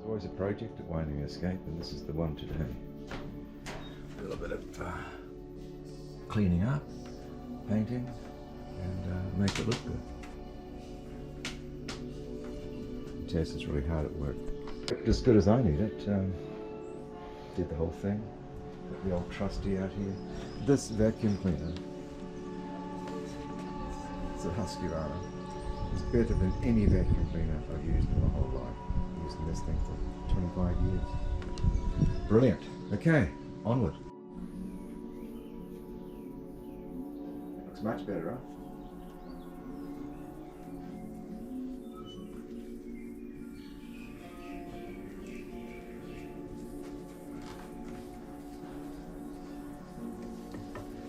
There's always a project at Wainui Escape, and this is the one today. A little bit of cleaning up, painting, and make it look good. Tess is really hard at work. Worked as good as I need it. Did the whole thing. Got the old trusty out here. This vacuum cleaner, it's a Husqvarna. It's better than any vacuum cleaner I've used in my whole life. I'm using this thing for 25 years. Brilliant. Okay, onward. Looks much better, huh?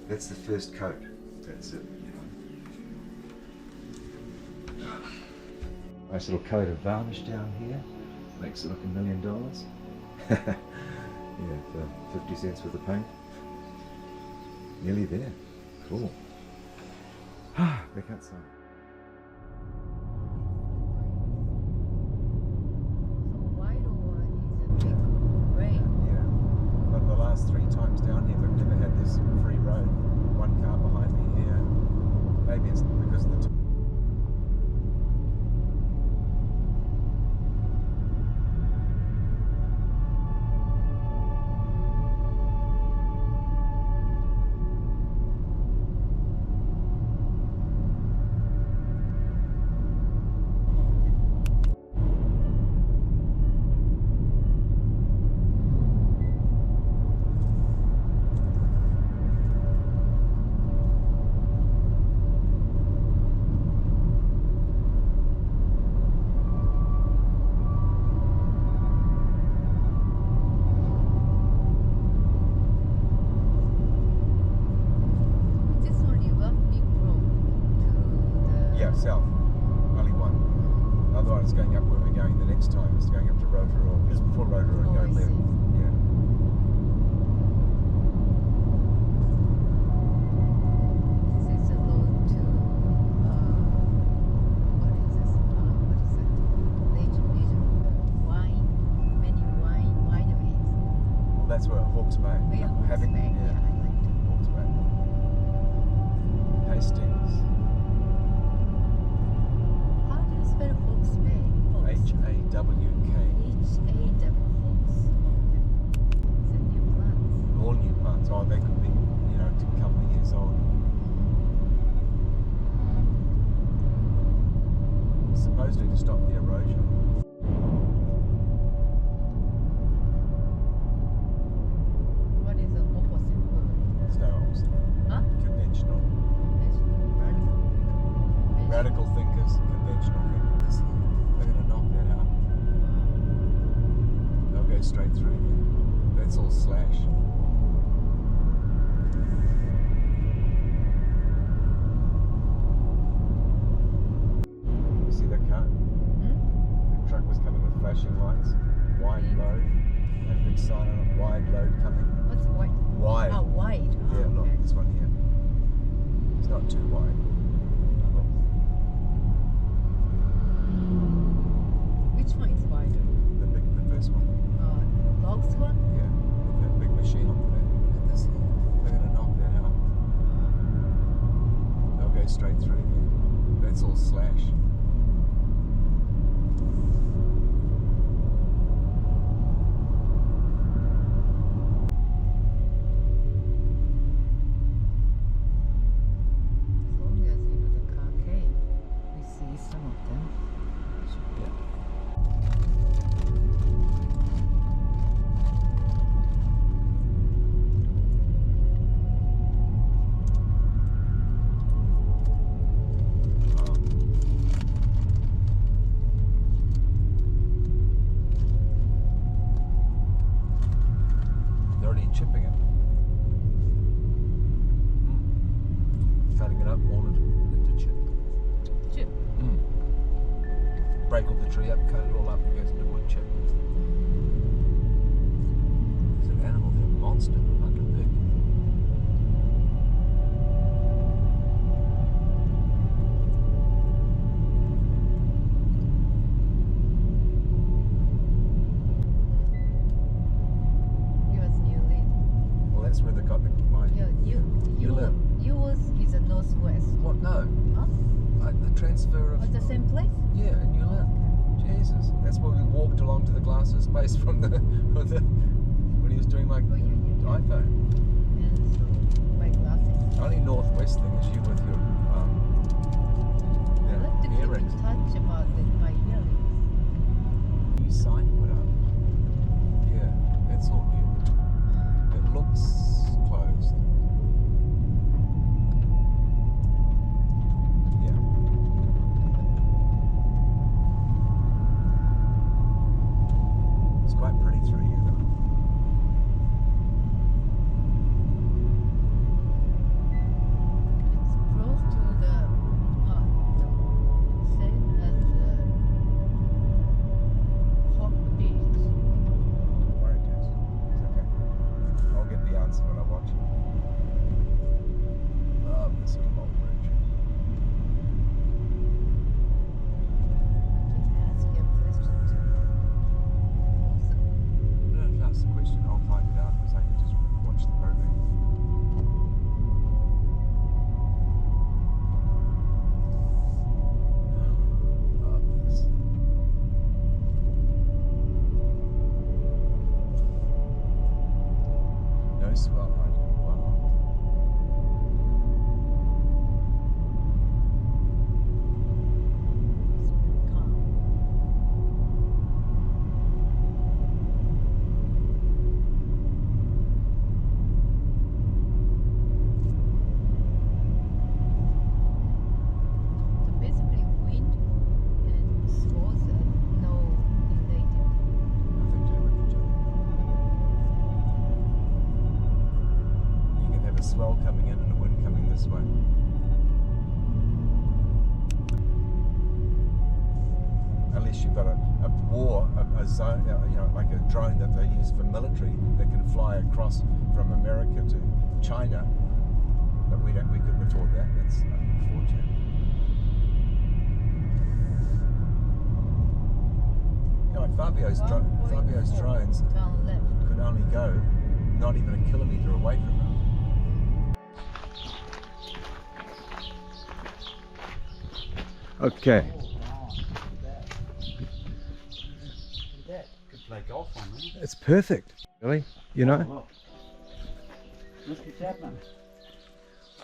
That's the first coat. That's it. Nice little coat of varnish down here. Makes it look $1 million. Yeah, for 50 cents worth of paint. Nearly there. Cool. Back outside. But the last 3 times down here, we've never had this free road. One car behind me here. Maybe it's because of the south, only one. Other one is going up where we're going the next time. It's going up to Rotorua, just before Rotorua and go left. Yeah. This is a road to what is this? What is it? Wineries. Well, that's where Hawke's Bay. Yeah, Hawke's Bay. Yeah, I like to. Hawke's Bay. Hastings. Hawke's Bay. H-A-W-K. H-A-W. Hawke's. Okay. It's a new plants. All new plants. Oh, they could be, a couple of years old. Supposedly to stop the erosion. What is the opposite word? There's no opposite. Huh? Conventional. Radical. Radical thinkers, conventional thinkers. They're going to knock that out. They'll go straight through there. That's all slash. You see that car? The truck was coming with flashing lights. Wide load. And a big sign on it. Wide load coming. What's white? Wide. Oh, wide. Oh, Yeah, look, okay. this one here. It's not too wide. Which one is wider? The first one. Logs one? Yeah, with that big machine on the back. Look at this here. They're going to knock that out. They'll go straight through there. That's all slash. As long as the car came, we see some of them. They're already chipping it. Cutting it up, molded into chip. Chip. Break all the tree up, cut it all up, and it goes into wood chip. There's an animal there, a monster, like a pig. transfer of... Oh, it's the same place? Yeah, in New Lynn. Jesus. That's where we walked along to the glasses place from the when he was doing my Oh, yeah. iPhone. And so, my glasses. Only northwest thing is you with your I like to keep in earrings. touch about my earrings. New sign put up. Yeah, that's all new. It looks closed. Yeah. It's quite pretty through here though. It's close to the same as the Hot Beach. Where it is. It's okay. I'll get the answer when I watch it. Love this little old bridge. Can ask you a question too. Also, I don't know if that's the question. I'll find it out because I can just watch the program. Love this. No swell height. Wow. it's very calm. So basically, wind and swells are no related. Nothing to do with each other. You can have a swell coming in and a wind coming this way. Unless you've got a zone, you know, like a drone that they use for military that can fly across from America to China. But we couldn't afford that. That's unfortunate. You know, like Fabio's drones Down left. could only go not even a kilometre away from them. Okay. Could play golf on them. It's perfect, really. You know? Look. Mr. Chapman.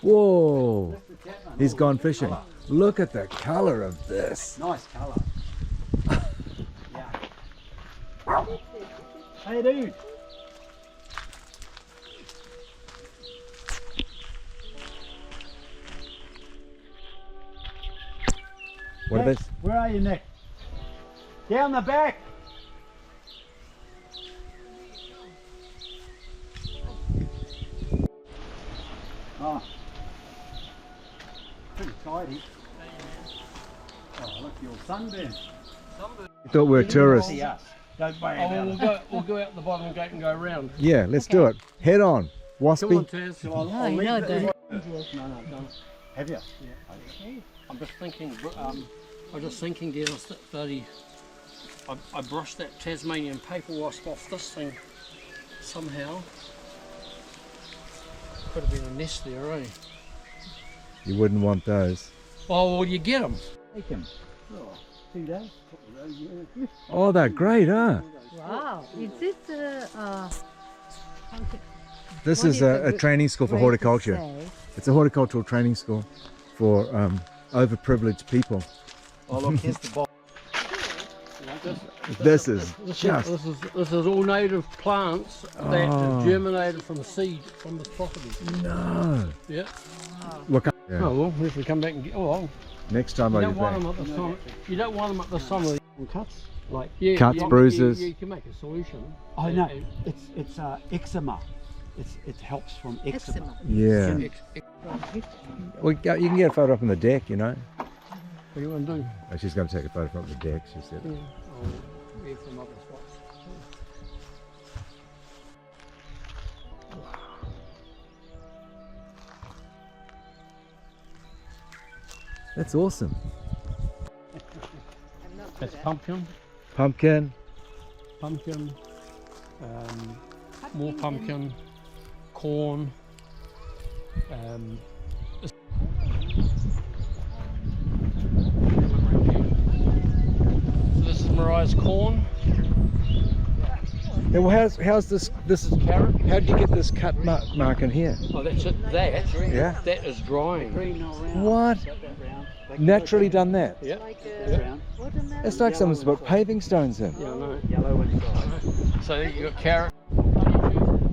Whoa! Mr. Chapman. He's Oh, gone look at the fishing. colour. Look at the colour of this. Nice colour. Yeah. Hey, dude. What are Nick, they? where are you, Nick? Down the back. Oh. Pretty tidy. Oh, look, you're sunburned. You thought we were tourists. See us. Don't worry Oh, about well, it. we'll go out the bottom gate and go round. Yeah, let's do it. Head on, Come on, Waspy. Taz. Shall I- No, I'll you leave know it- the No, don't. Have you? Yeah. I'm just thinking, I'm just thinking, Dennis, that bloody, I brushed that Tasmanian paper wasp off this thing somehow. Could have been a nest there, eh? You wouldn't want those. Oh, well, you get them. Take him. Oh, 2 days. Yeah. Oh, they're great, huh? Wow, is this This What is is a the training school for way to horticulture. say? It's a horticultural training school for overprivileged people. Oh, look, here's the box. This is just... This is all native plants that Oh. germinated from seed from this property. No. Yeah. Look up. Yeah. Oh well, if we come back and get, oh, well, Next time you I don't get want back. them at the time. You don't want them at the summer. Cuts, like yeah, Cuts, yeah, bruises. Yeah, you can make a solution. Oh no, And- it's eczema. It helps from eczema. Yeah. and- Well, you can get a photo up on the deck, you know. What do you want to do? Oh, she's going to take a photo from the deck, she said. Yeah, yeah, from other spots. That's awesome. That's pumpkin, Pumpkin. more pumpkin, corn. dries corn. Yeah, well, how's this? This is Carrot. How did you get this cut mark in here? Oh, that's it. That. Yeah. That is drying. Green all round. What? Got that round. Like Naturally done that? Yeah. that round. It's like someone's put paving stones in. Yeah, I know. Yellow inside. So you got carrot.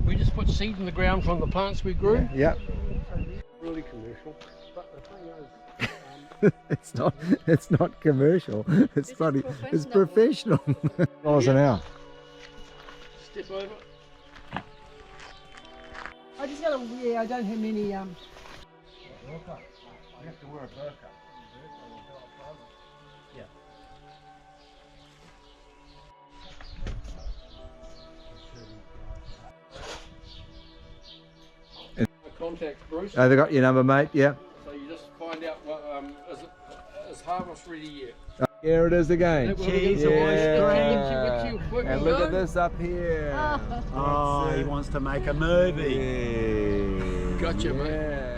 We just put seed in the ground from the plants we grew. Yeah. Really commercial. But the thing is, It's not commercial. It's bloody. It's professional. $1 an hour. step over. I just got a, yeah, I don't have many, You have to wear a burqa. Contact Bruce. Oh, they got your number, mate. Yeah. So you just find out what is harvest ready yet. Here it is again. Cheese, Yeah. Quick And look at this up here. Oh, he wants to make a movie. Yeah. Gotcha, mate. Yeah.